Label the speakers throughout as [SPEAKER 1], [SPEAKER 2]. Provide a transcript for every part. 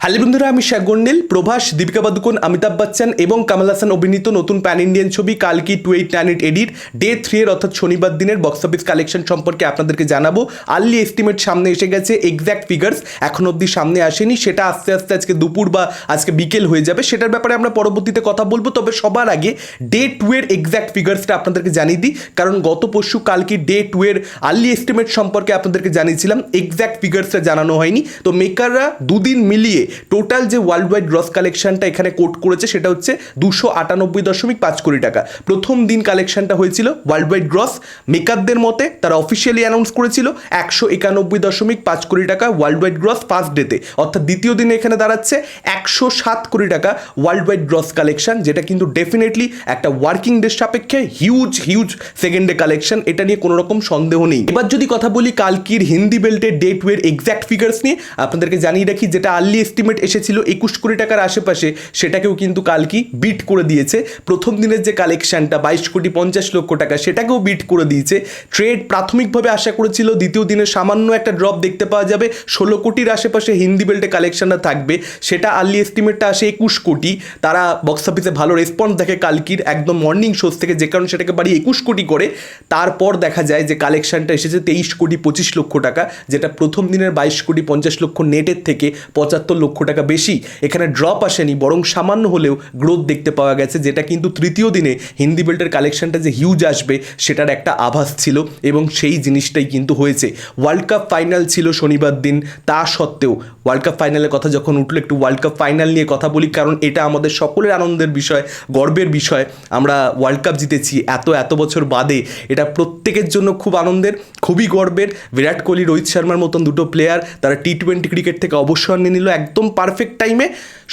[SPEAKER 1] Hello বন্ধুরা, আমি শেখ গন্ডেল। প্রভাস, দীপিকা পাদুকোন, অমিতাভ বচ্চন এবং কমল হাসান অভিনীত নতুন প্যান ইন্ডিয়ান ছবি কালকি 2898 এডির ডে 3 এর অর্থাৎ শনিবার দিনের বক্স অফিস কালেকশন সম্পর্কে আপনাদেরকে জানাবো। আর্লি এস্টিমেট সামনে এসে গেছে, এক্স্যাক্ট ফিগার্স এখন অবধি সামনে আসেনি, সেটা আস্তে আস্তে আজকে দুপুর বা আজকে বিকেল হয়ে যাবে, সেটার ব্যাপারে আমরা পরবর্তীতে কথা বলবো। তবে সবার আগে ডে 2 এর এক্স্যাক্ট ফিগার্সটা আপনাদেরকে জানিয়ে দিই, কারণ গত পরশু কালকি ডে 2 এর আর্লি এস্টিমেট সম্পর্কে আপনাদেরকে জানিয়েছিলাম, এক্স্যাক্ট ফিগার্সটা জানানো হয়নি। তো মেকাররা দুদিন মিলিয়ে টোটাল যে ওয়ার্ল্ড ওয়াইড গ্রস কালেকশনটা এখানে কোট করেছে সেটা হচ্ছে 298.5 কোটি টাকা। প্রথম দিন কালেকশনটা হয়েছিল ওয়ার্ল্ড ওয়াইড গ্রস, মেকারদের মতে তারা অফিসিয়ালি অ্যানাউন্স করেছিল 191.5 কোটি টাকা ওয়ার্ল্ড ওয়াইড গ্রস ফার্স্ট ডেতে, অর্থাৎ দ্বিতীয় দিনে এখানে দাঁড়াচ্ছে 107 কোটি টাকা ওয়ার্ল্ড ওয়াইড গ্রস কালেকশন, যেটা কিন্তু ডেফিনেটলি একটা ওয়ার্কিং ডে সাপেক্ষে হিউজ সেকেন্ড ডে কালেকশন, এটা নিয়ে কোনো রকম সন্দেহ নেই। এবার যদি কথা বলি কালকির হিন্দি বেল্টের ডে 2 এর এক্স্যাক্ট ফিগার্স নিয়ে, আপনাদেরকে জানিয়ে রাখি যেটা আর্লি এস্টিমেট এসেছিল 21 কোটি টাকার আশেপাশে, সেটাকেও কিন্তু কালকি বিট করে দিয়েছে। প্রথম দিনের যে কালেকশনটা 22.50 কোটি টাকা, সেটাকেও বিট করে দিয়েছে। ট্রেড প্রাথমিকভাবে আশা করেছিল দ্বিতীয় দিনে সামান্য একটা ড্রপ দেখতে পাওয়া যাবে, 16 কোটির আশেপাশে হিন্দি বেল্টে কালেকশনটা থাকবে, সেটা আর্লি এস্টিমেটটা আসে 21 কোটি। তারা বক্স অফিসে ভালো রেসপন্স দেখে কালকির একদম মর্নিং শোজ থেকে, যে কারণে সেটাকে বাড়িয়ে 21 কোটি করে। তারপর দেখা যায় যে কালেকশনটা এসেছে 23.25 টাকা, যেটা প্রথম দিনের 22.50 নেটের থেকে 75 টাকা বেশি। এখানে ড্রপ আসেনি, বরং সামান্য হলেও গ্রোথ দেখতে পাওয়া গেছে, যেটা কিন্তু তৃতীয় দিনে হিন্দি বেল্টের কালেকশনটা যে হিউজ আসবে সেটার একটা আভাস ছিল, এবং সেই জিনিসটাই কিন্তু হয়েছে। ওয়ার্ল্ড কাপ ফাইনাল ছিল শনিবার দিন, তা সত্ত্বেও ওয়ার্ল্ড কাপ ফাইনালের কথা যখন উঠলো, একটু ওয়ার্ল্ড কাপ ফাইনাল নিয়ে কথা বলি, কারণ এটা আমাদের সকলের আনন্দের বিষয়, গর্বের বিষয়। আমরা ওয়ার্ল্ড কাপ জিতেছি এত বছর বাদে, এটা প্রত্যেকের জন্য খুব আনন্দের, খুবই গর্বের। বিরাট কোহলি, রোহিত শর্মার মতন দুটো প্লেয়ার তারা টি-20 ক্রিকেট থেকে অবসর নিয়ে নিল একদম পারফেক্ট টাইমে।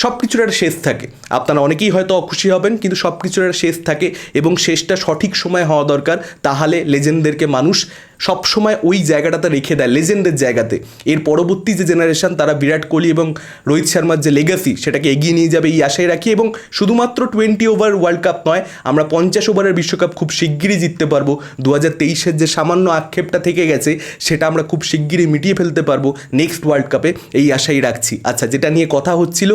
[SPEAKER 1] সব কিছুর একটা শেষ থাকে, আপনারা অনেকেই হয়তো অখুশি হবেন, কিন্তু সব কিছুর একটা শেষ থাকে, এবং শেষটা সঠিক সময় হওয়া দরকার, তাহলে লেজেন্ডদেরকে মানুষ সবসময় ওই জায়গাটাতে রেখে দেয়, লেজেন্ডের জায়গাতে। এর পরবর্তী যে জেনারেশন, তারা বিরাট কোহলি এবং রোহিত শর্মার যে লেগাসি সেটাকে এগিয়ে নিয়ে যাবে এই আশায় রাখি। এবং শুধুমাত্র 20 ওভার ওয়ার্ল্ড কাপ নয়, আমরা 50 ওভারের বিশ্বকাপ খুব শিগগিরই জিততে পারবো। 2023-এর যে সামান্য আক্ষেপটা থেকে গেছে সেটা আমরা খুব শিগগিরই মিটিয়ে ফেলতে পারবো নেক্সট ওয়ার্ল্ড কাপে, এই আশাই রাখছি। আচ্ছা, যেটা নিয়ে কথা হচ্ছিল,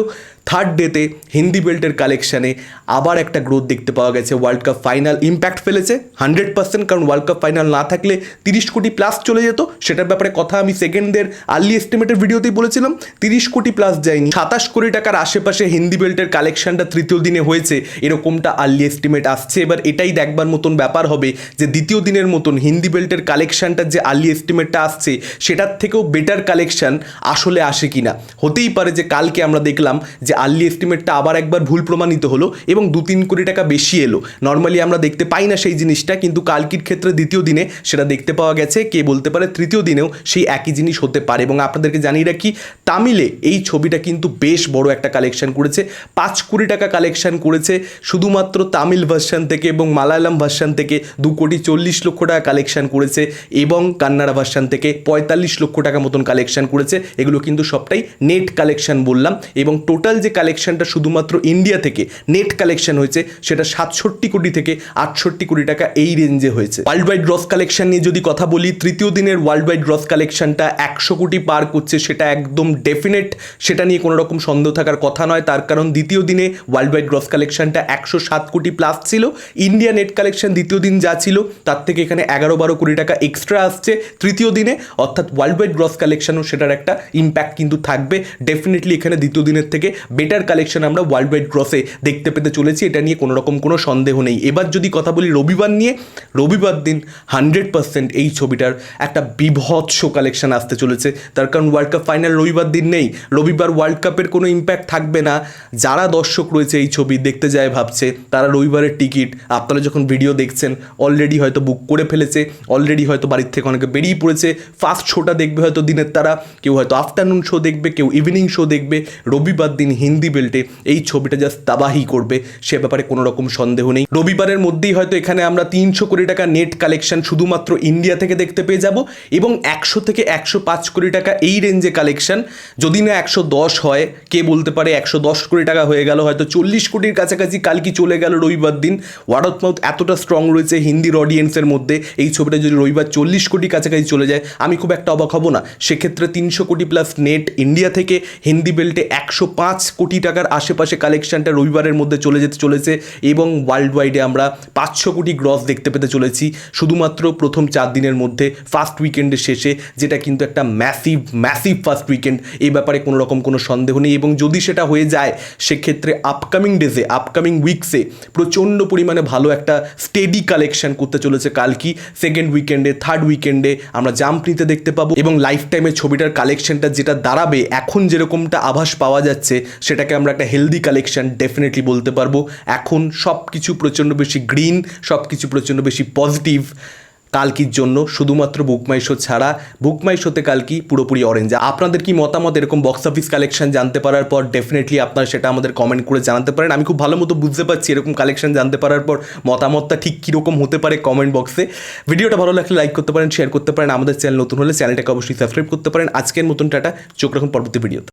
[SPEAKER 1] থার্ড ডেতে হিন্দি বেল্টের কালেকশানে আবার একটা গ্রোথ দেখতে পাওয়া গেছে। ওয়ার্ল্ড কাপ ফাইনাল ইম্প্যাক্ট ফেলেছে 100%, কারণ ওয়ার্ল্ড কাপ ফাইনাল না থাকলে 30 কোটি প্লাস চলে যেত। সেটার ব্যাপারে কথা আমি সেকেন্ডের আর্লি এস্টিমেটের ভিডিওতেই বলেছিলাম, 30 কোটি প্লাস যায়নি, 27 কোটি টাকার আশেপাশে হিন্দি বেল্টের কালেকশনটা তৃতীয় দিনে হয়েছে, এরকমটা আর্লি এস্টিমেট আসছে। এবার এটাই দেখবার মতন ব্যাপার হবে যে দ্বিতীয় দিনের মতন হিন্দি বেল্টের কালেকশনটার যে আর্লি এস্টিমেটটা আসছে সেটার থেকেও বেটার কালেকশন আসলে আসে কিনা। হতেই পারে যে কালকে আমরা দেখলাম যে আর্লি এস্টিমেটটা আবার একবার ভুল প্রমাণিত হলো এবং 2-3 কোটি টাকা বেশি এলো। নর্মালি আমরা দেখতে পাই না সেই জিনিসটা, কিন্তু কালকির ক্ষেত্রে দ্বিতীয় দিনে সেটা দেখতে পাওয়া গেছে। কে বলতে পারে তৃতীয় দিনেও সেই একই জিনিস হতে পারে। এবং আপনাদেরকে জানিয়ে রাখি, তামিলে এই ছবিটা কিন্তু বেশ বড় একটা কালেকশন করেছে, 5 কোটি টাকা কালেকশন করেছে শুধুমাত্র তামিল ভার্সন থেকে, এবং মালায়ালাম ভার্সন থেকে 2.40 কোটি টাকা কালেকশন করেছে, এবং কান্নাড়া ভার্সন থেকে 45 লক্ষ টাকা মতন কালেকশন করেছে। এগুলো কিন্তু সবটাই নেট কালেকশন বললাম, এবং টোটাল যে কালেকশনটা শুধুমাত্র ইন্ডিয়া থেকে নেট কালেকশন হয়েছে সেটা 67 কোটি থেকে 68 কোটি টাকা এই রেঞ্জে হয়েছে। ওয়ার্ল্ড ওয়াইড গ্রস কালেকশন নিয়ে যদি কথা বলি, তৃতীয় দিনের ওয়ার্ল্ড ওয়াইড গ্রস কালেকশনটা 100 কোটি পার করছে, সেটা একদম ডেফিনেট, সেটা নিয়ে কোনো রকম সন্দেহ থাকার কথা নয়। তার কারণ দ্বিতীয় দিনে ওয়ার্ল্ড ওয়াইড গ্রস কালেকশনটা 107 কোটি প্লাস ছিল। ইন্ডিয়া নেট কালেকশন দ্বিতীয় দিন যা ছিল তার থেকে এখানে 11-12 কোটি টাকা এক্সট্রা আসছে তৃতীয় দিনে, অর্থাৎ ওয়ার্ল্ড ওয়াইড গ্রস কালেকশনও সেটার একটা ইম্প্যাক্ট কিন্তু থাকবে। ডেফিনেটলি এখানে দ্বিতীয় দিনের থেকে বেটার কালেকশন আমরা ওয়ার্ল্ড ওয়াইড গ্রসে দেখতে পেতে চলেছি, এটা নিয়ে কোনো রকম কোনো সন্দেহ নেই। এবার যদি কথা বলি রবিবার নিয়ে, রবিবার দিন 100% এই ছবিটার একটা বিভৎস কালেকশন আসতে চলেছে। তার কারণ ওয়ার্ল্ড কাপ ফাইনাল রবিবার দিন নেই, রবিবার ওয়ার্ল্ড কাপের কোনো ইম্প্যাক্ট থাকবে না। যারা দর্শক রয়েছে এই ছবি দেখতে যায় ভাবছে, তারা রবিবারের টিকিট আপনারা যখন ভিডিও দেখছেন অলরেডি হয়তো বুক করে ফেলেছে, অলরেডি হয়তো বাড়ির থেকে অনেকে বেরিয়ে পড়েছে। ফার্স্ট শোটা দেখবে হয়তো দিনের, তারা কেউ হয়তো আফটারনুন শো দেখবে, কেউ ইভিনিং শো দেখবে। রবিবার দিন হিন্দি বেল্টে এই ছবিটা জাস্ট তাবাহি করবে, সে ব্যাপারে কোনো রকম সন্দেহ নেই। রবিবারের মধ্যেই হয়তো এখানে আমরা 300 কোটি টাকা নেট কালেকশন শুধুমাত্র ইন্ডিয়া থেকে দেখতে পেয়ে যাব, এবং 100 থেকে 105 কোটি টাকা এই রেঞ্জে কালেকশন, যদি না 110 হয়, কে বলতে পারে 110 কোটি টাকা হয়ে গেল, হয়তো 40 কোটির কাছাকাছি কালকে চলে গেল রবিবার দিন। ওয়ার্ড অফ মাউথ এতটা স্ট্রং রয়েছে হিন্দির অডিয়েন্সের মধ্যে, এই ছবিটা যদি রবিবার 40 কোটি কাছাকাছি চলে যায় আমি খুব একটা অবাক হব না। সেক্ষেত্রে 300 কোটি প্লাস নেট ইন্ডিয়া থেকে হিন্দি বেল্টে 105 কোটি টাকার আশেপাশে কালেকশনটা রবিবারের মধ্যে চলে যেতে চলেছে, এবং ওয়ার্ল্ড ওয়াইডে আমরা 500 কোটি গ্রস দেখতে পেতে চলেছি শুধুমাত্র প্রথম 4 দিনের মধ্যে, ফার্স্ট উইকেন্ডের শেষে, যেটা কিন্তু একটা ম্যাসিভ ফার্স্ট উইকেন্ড, এই ব্যাপারে কোনো রকম কোনো সন্দেহ নেই। এবং যদি সেটা হয়ে যায় সেক্ষেত্রে আপকামিং ডেজে, আপকামিং উইকসে প্রচণ্ড পরিমাণে ভালো একটা স্টেডি কালেকশন করতে চলেছে কালকি। সেকেন্ড উইকেন্ডে, থার্ড উইকেন্ডে আমরা জাম্প নিতে দেখতে পাবো, এবং লাইফ টাইমে ছবিটার কালেকশনটা যেটা দাঁড়াবে, এখন যেরকমটা আভাস পাওয়া যাচ্ছে সেটাকে আমরা একটা হেলদি কালেকশন ডেফিনেটলি বলতে পারবো। এখন সব কিছু প্রচণ্ড বেশি গ্রিন, সব কিছু প্রচণ্ড বেশি পজিটিভ কালকির জন্য, শুধুমাত্র বুক মাই শো ছাড়া। বুক মাই শোতে কালকি পুরোপুরি অরেঞ্জ। আপনাদের কি মতামত এরকম বক্স অফিস কালেকশন জানতে পারার পর? ডেফিনেটলি আপনারা সেটা আমাদের কমেন্ট করে জানাতে পারেন। আমি খুব ভালো মতো বুঝতে পারছি এরকম কালেকশন জানতে পারার পর মতামতটা ঠিক কীরকম হতে পারে কমেন্ট বক্সে। ভিডিওটা ভালো লাগলে লাইক করতে পারেন, শেয়ার করতে পারেন। আমাদের চ্যানেল নতুন হলে চ্যানেলটাকে অবশ্যই সাবস্ক্রাইব করতে পারেন। আজকের মতন টাটা, চোখ রাখুন পরবর্তী ভিডিওতে।